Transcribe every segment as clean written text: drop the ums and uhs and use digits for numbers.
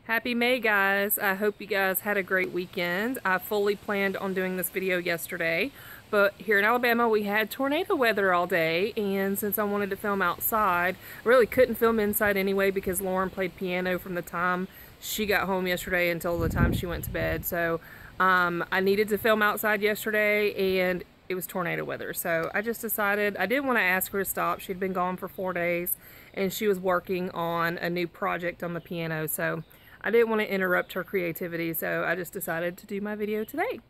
Happy May, guys. I hope you guys had a great weekend. I fully planned on doing this video yesterday, but here in Alabama we had tornado weather all day, and since I wanted to film outside, I really couldn't film inside anyway because Lauren played piano from the time she got home yesterday until the time she went to bed. So I needed to film outside yesterday, and it was tornado weather. So I just decided I didn't want to ask her to stop. She'd been gone for 4 days, and she was working on a new project on the piano. So I didn't want to interrupt her creativity, so I just decided to do my video today.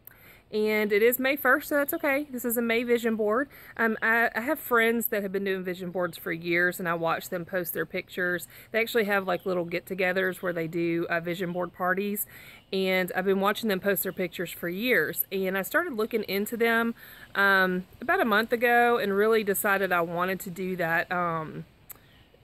And it is May 1st, so that's okay. This is a May vision board. I have friends that have been doing vision boards for years, and I watch them post their pictures. They actually have like little get-togethers where they do vision board parties, and I've been watching them post their pictures for years. And I started looking into them about a month ago and really decided I wanted to do that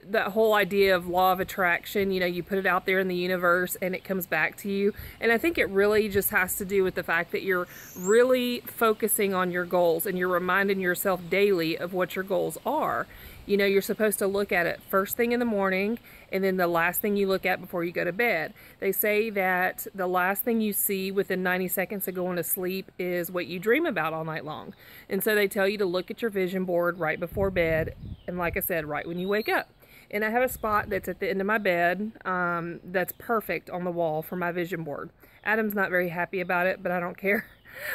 that whole idea of law of attraction. You know, you put it out there in the universe and it comes back to you. And I think it really just has to do with the fact that you're really focusing on your goals and you're reminding yourself daily of what your goals are. You know, you're supposed to look at it first thing in the morning and then the last thing you look at before you go to bed. They say that the last thing you see within 90 seconds of going to sleep is what you dream about all night long. And so they tell you to look at your vision board right before bed, and like I said, right when you wake up. And I have a spot that's at the end of my bed that's perfect on the wall for my vision board. Adam's not very happy about it, but I don't care.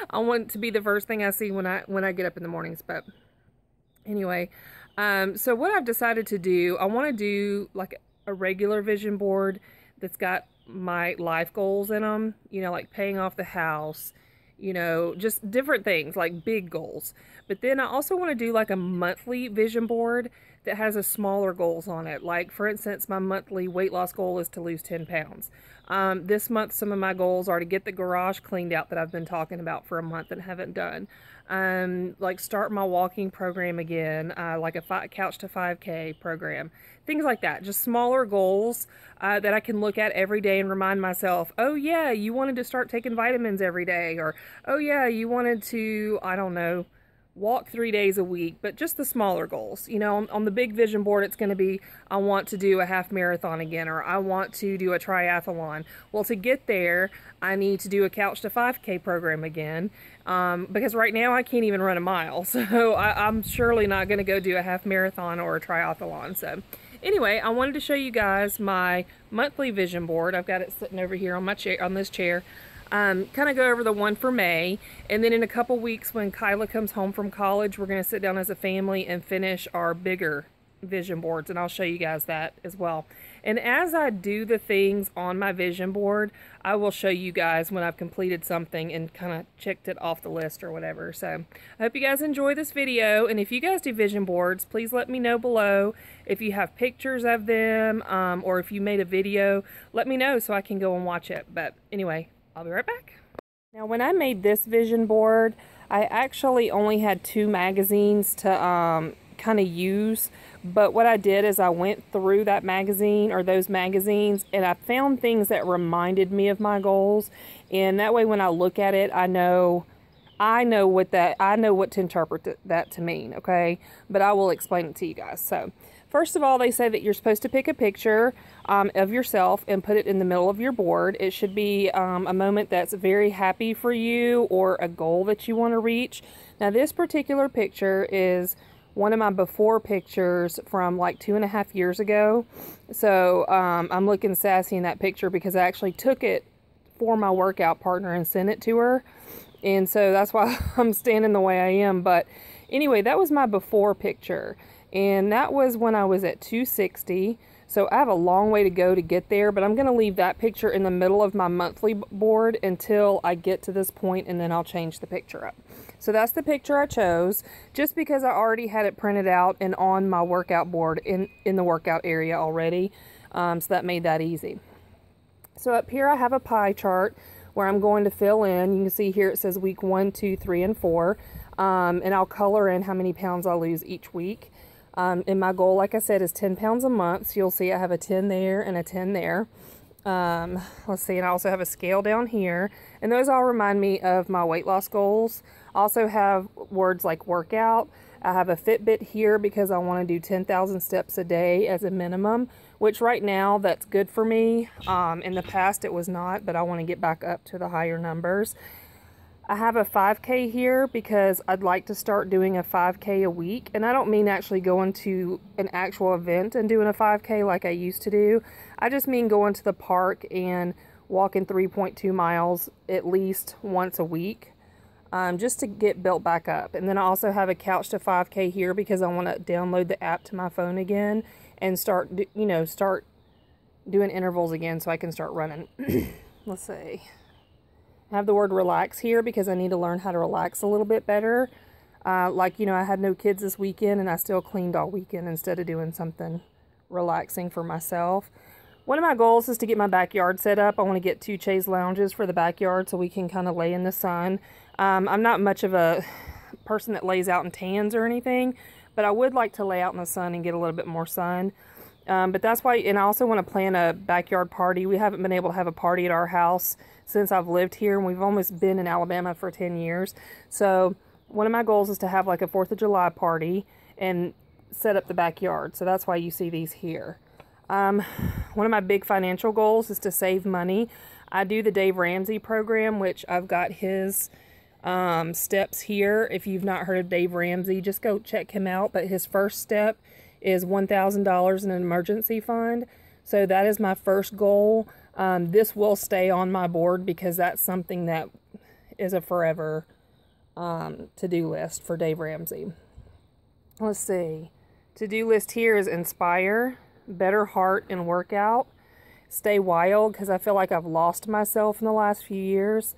I want it to be the first thing I see when I get up in the mornings. But anyway, so what I've decided to do, I want to do like a regular vision board that's got my life goals in them, you know, like paying off the house, you know, just different things like big goals. But then I also want to do like a monthly vision board that has a smaller goals on it. Like for instance, my monthly weight loss goal is to lose 10 pounds. This month, some of my goals are to get the garage cleaned out that I've been talking about for a month and haven't done. Like start my walking program again, like a couch to 5K program, things like that. Just smaller goals that I can look at every day and remind myself, oh yeah, you wanted to start taking vitamins every day, or oh yeah, you wanted to, I don't know, walk 3 days a week. But just the smaller goals. You know, on the big vision board, it's going to be, I want to do a half marathon again, or I want to do a triathlon. Well, to get there, I need to do a couch to 5K program again, because right now I can't even run a mile. So I'm surely not going to go do a half marathon or a triathlon. So anyway, I wanted to show you guys my monthly vision board. I've got it sitting over here on my chair, on this chair. Kind of go over the one for May, and then in a couple weeks when Kyla comes home from college, we're going to sit down as a family and finish our bigger vision boards, and I'll show you guys that as well. And as I do the things on my vision board, I will show you guys when I've completed something and kind of checked it off the list or whatever. So I hope you guys enjoy this video, and if you guys do vision boards, please let me know below. If you have pictures of them, or if you made a video, let me know so I can go and watch it. But anyway, I'll be right back. Now, when I made this vision board, I actually only had 2 magazines to kind of use. But what I did is I went through that magazine, or those magazines, and I found things that reminded me of my goals. And that way, when I look at it, I know what to interpret that to mean, okay? But I will explain it to you guys. So first of all, they say that you're supposed to pick a picture of yourself and put it in the middle of your board. It should be a moment that's very happy for you, or a goal that you want to reach. Now, this particular picture is one of my before pictures from like 2.5 years ago. So I'm looking sassy in that picture because I actually took it for my workout partner and sent it to her. And so that's why I'm standing the way I am. But anyway, that was my before picture. And that was when I was at 260. So I have a long way to go to get there, but I'm going to leave that picture in the middle of my monthly board until I get to this point, and then I'll change the picture up. So that's the picture I chose, just because I already had it printed out and on my workout board in the workout area already. So that made that easy. So up here I have a pie chart where I'm going to fill in. You can see here it says week 1, 2, 3, and 4. And I'll color in how many pounds I'll lose each week. And my goal, like I said, is 10 pounds a month. So you'll see I have a 10 there and a 10 there. Let's see, and I also have a scale down here. And those all remind me of my weight loss goals. I also have words like workout. I have a Fitbit here because I want to do 10,000 steps a day as a minimum, which right now that's good for me. In the past it was not, but I want to get back up to the higher numbers. I have a 5K here because I'd like to start doing a 5K a week. And I don't mean actually going to an actual event and doing a 5K like I used to do. I just mean going to the park and walking 3.2 miles at least once a week, just to get built back up. And then I also have a Couch to 5K here because I want to download the app to my phone again and start doing intervals again so I can start running. Let's see. I have the word relax here because I need to learn how to relax a little bit better. I had no kids this weekend and I still cleaned all weekend instead of doing something relaxing for myself. One of my goals is to get my backyard set up. I want to get 2 chaise lounges for the backyard so we can kind of lay in the sun. I'm not much of a person that lays out in tans or anything, but I would like to lay out in the sun and get a little bit more sun. But that's why, and I also want to plan a backyard party. We haven't been able to have a party at our house since I've lived here, and we've almost been in Alabama for 10 years. So one of my goals is to have like a 4th of July party and set up the backyard. So that's why you see these here. One of my big financial goals is to save money. I do the Dave Ramsey program, which I've got his steps here. If you've not heard of Dave Ramsey, just go check him out. But his first step is $1,000 in an emergency fund. So that is my first goal. This will stay on my board because that's something that is a forever to-do list for Dave Ramsey. Let's see. To-do list here is inspire, better heart and workout, stay wild because I feel like I've lost myself in the last few years,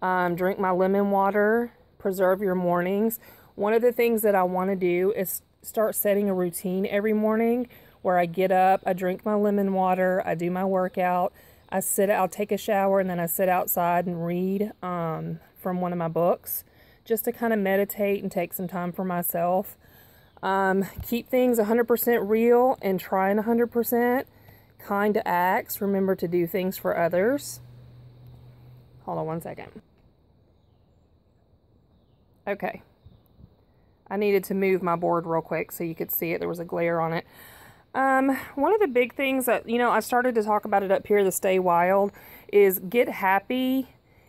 drink my lemon water, preserve your mornings. One of the things that I want to do is start setting a routine every morning where I get up, I drink my lemon water, I do my workout, I'll take a shower, and then I sit outside and read from one of my books just to kind of meditate and take some time for myself. Keep things 100% real and trying 100%. Kind acts. Remember to do things for others. Hold on one second. Okay. I needed to move my board real quick so you could see it. There was a glare on it. One of the big things that, I started to talk about it up here, the Stay Wild, is get happy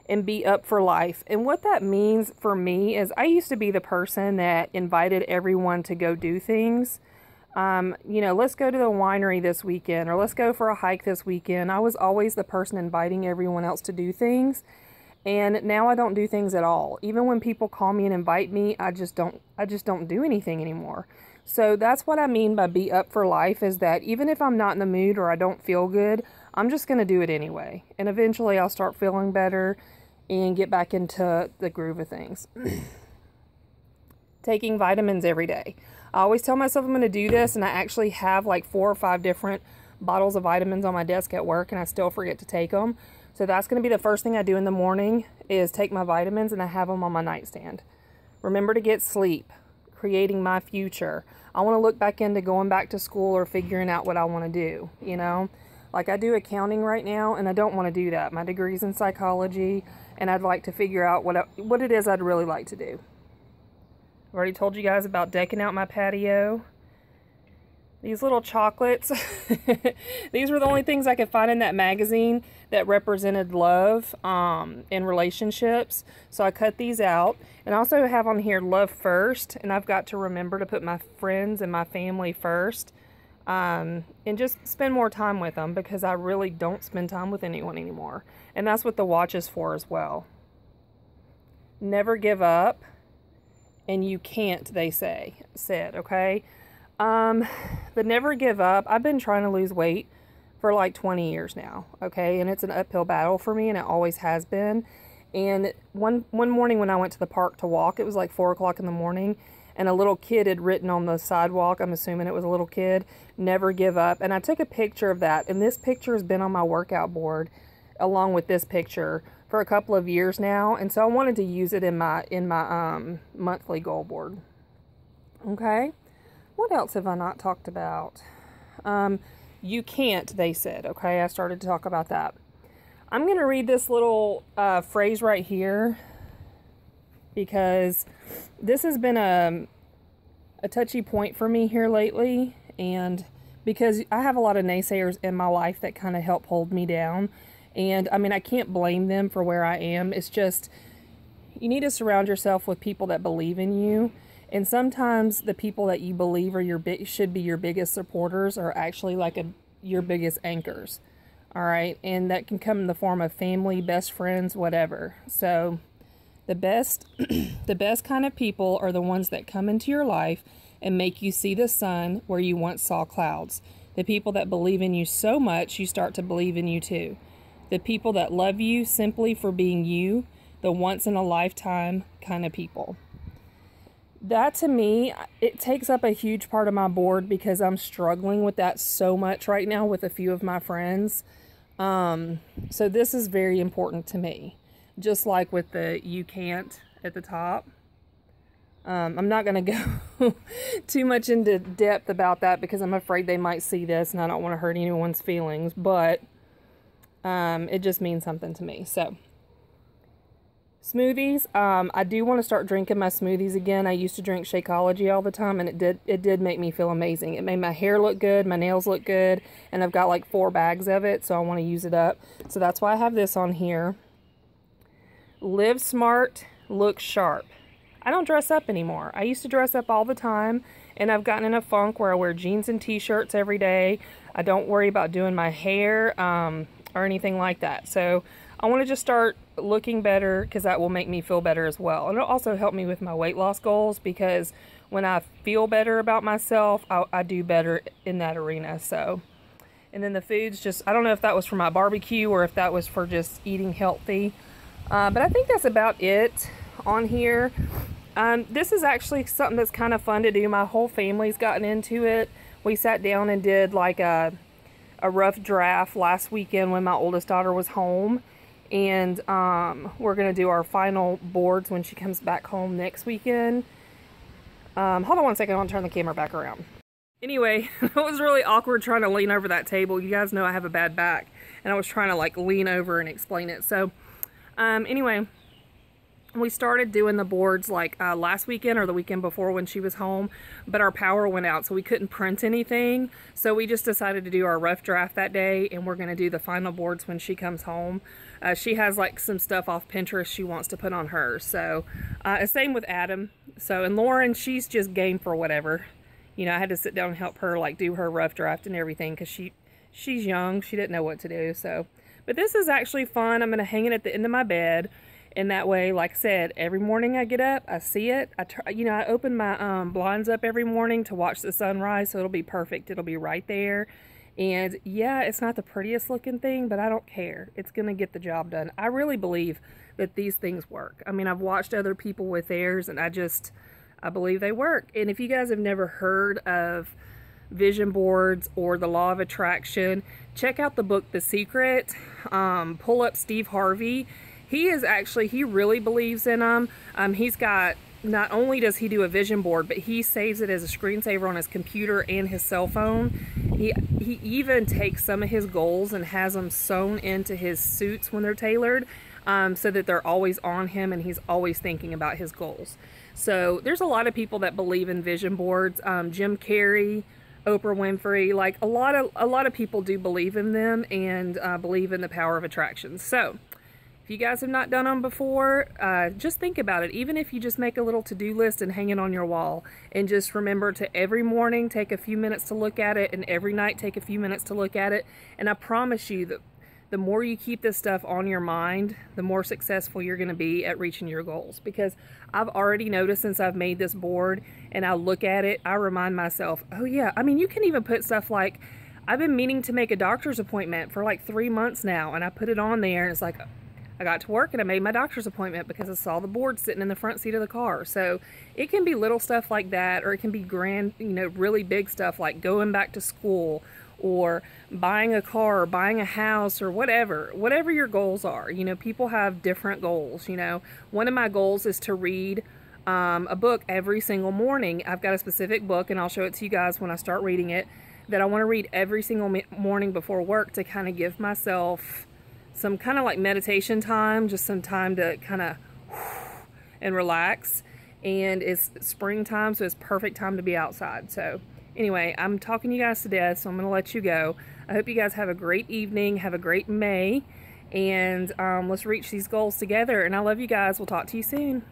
and be up for life. And what that means for me is I used to be the person that invited everyone to go do things. Let's go to the winery this weekend, or let's go for a hike this weekend. I was always the person inviting everyone else to do things. And now I don't do things at all. Even when people call me and invite me, I just don't do anything anymore. So that's what I mean by be up for life, is that even if I'm not in the mood or I don't feel good, I'm just going to do it anyway. And eventually I'll start feeling better and get back into the groove of things. Taking vitamins every day. I always tell myself I'm going to do this, and I actually have like 4 or 5 different bottles of vitamins on my desk at work, and I still forget to take them. So that's going to be the first thing I do in the morning, is take my vitamins, and I have them on my nightstand. Remember to get sleep. Creating my future. I want to look back into going back to school or figuring out what I want to do, Like I do accounting right now, and I don't want to do that. My degree's in psychology, and I'd like to figure out what it is I'd really like to do. I've already told you guys about decking out my patio. These little chocolates, these were the only things I could find in that magazine that represented love and relationships. So I cut these out. And I also have on here love first. And I've got to remember to put my friends and my family first. And just spend more time with them, because I really don't spend time with anyone anymore. And that's what the watch is for as well. Never give up. And you can't, they said, okay? But never give up. I've been trying to lose weight for like 20 years now, okay? And it's an uphill battle for me, and it always has been. And one morning when I went to the park to walk, it was like 4 o'clock in the morning, and a little kid had written on the sidewalk, I'm assuming it was a little kid, never give up. And I took a picture of that, and this picture has been on my workout board along with this picture for a couple of years now. And so I wanted to use it in my monthly goal board. Okay? What else have I not talked about? You can't, they said. Okay, I started to talk about that. I'm going to read this little phrase right here, because this has been a touchy point for me here lately, and because I have a lot of naysayers in my life that kind of help hold me down. And I mean, I can't blame them for where I am. It's just, you need to surround yourself with people that believe in you. And sometimes the people that you believe are should be your biggest supporters are actually like your biggest anchors. All right. And that can come in the form of family, best friends, whatever. So the best, the best kind of people are the ones that come into your life and make you see the sun where you once saw clouds. The people that believe in you so much, you start to believe in you too. The people that love you simply for being you, the once in a lifetime kind of people. That to me, it takes up a huge part of my board because I'm struggling with that so much right now with a few of my friends. So this is very important to me. Just like with the you can't at the top. I'm not going to go too much into depth about that because I'm afraid they might see this and I don't want to hurt anyone's feelings, but it just means something to me. So smoothies, I do want to start drinking my smoothies again. I used to drink Shakeology all the time, and it did make me feel amazing. It made my hair look good, my nails look good, and I've got like 4 bags of it, so I want to use it up. So that's why I have this on here. Live smart, look sharp. I don't dress up anymore. I used to dress up all the time, and I've gotten in a funk where I wear jeans and t-shirts every day. I don't worry about doing my hair or anything like that. So I want to just start looking better because that will make me feel better as well. And it'll also help me with my weight loss goals because when I feel better about myself, I do better in that arena. So, and then the foods, just, I don't know if that was for my barbecue or if that was for just eating healthy. But I think that's about it on here. This is actually something that's kind of fun to do. My whole family's gotten into it. We sat down and did like a rough draft last weekend when my oldest daughter was home. And we're going to do our final boards when she comes back home next weekend. Hold on one second, I want to turn the camera back around. Anyway, it was really awkward trying to lean over that table. You guys know I have a bad back. And I was trying to like lean over and explain it. So anyway, we started doing the boards like last weekend or the weekend before when she was home, but our power went out, so we couldn't print anything. So we just decided to do our rough draft that day, and we're going to do the final boards when she comes home. She has like some stuff off Pinterest she wants to put on hers. So same with Adam. So, and Lauren, she's just game for whatever. You know, I had to sit down and help her like do her rough draft and everything because she's young. She didn't know what to do. So, but this is actually fun. I'm going to hang it at the end of my bed. And that way, like I said, every morning I get up, I see it. I open my blinds up every morning to watch the sunrise, so it'll be perfect. It'll be right there. And yeah, it's not the prettiest looking thing, but I don't care. It's going to get the job done. I really believe that these things work. I mean, I've watched other people with theirs, and I believe they work. And if you guys have never heard of vision boards or the law of attraction, check out the book, The Secret. Pull up Steve Harvey. He really believes in them. He's got, not only does he do a vision board, but he saves it as a screensaver on his computer and his cell phone. He even takes some of his goals and has them sewn into his suits when they're tailored, so that they're always on him and he's always thinking about his goals. So there's a lot of people that believe in vision boards. Jim Carrey, Oprah Winfrey, like a lot of people do believe in them and believe in the power of attraction. So if you guys have not done them before, just think about it. Even if you just make a little to-do list and hang it on your wall, and just remember to every morning take a few minutes to look at it, and every night take a few minutes to look at it. And I promise you that the more you keep this stuff on your mind, the more successful you're going to be at reaching your goals. Because I've already noticed since I've made this board and I look at it, I remind myself, oh yeah, I mean, you can even put stuff like, I've been meaning to make a doctor's appointment for like 3 months now, and I put it on there and it's like, I got to work and I made my doctor's appointment because I saw the board sitting in the front seat of the car. So it can be little stuff like that, or it can be grand, you know, really big stuff like going back to school or buying a car or buying a house or whatever your goals are. You know, people have different goals. You know, one of my goals is to read a book every single morning. I've got a specific book, and I'll show it to you guys when I start reading it, that I want to read every single morning before work to kind of give myself some kind of like meditation time, just some time to kind of and relax. And it's springtime, so it's perfect time to be outside. So Anyway, I'm talking you guys to death, so I'm going to let you go. I hope you guys have a great evening, have a great May, and let's reach these goals together. And I love you guys. We'll talk to you soon.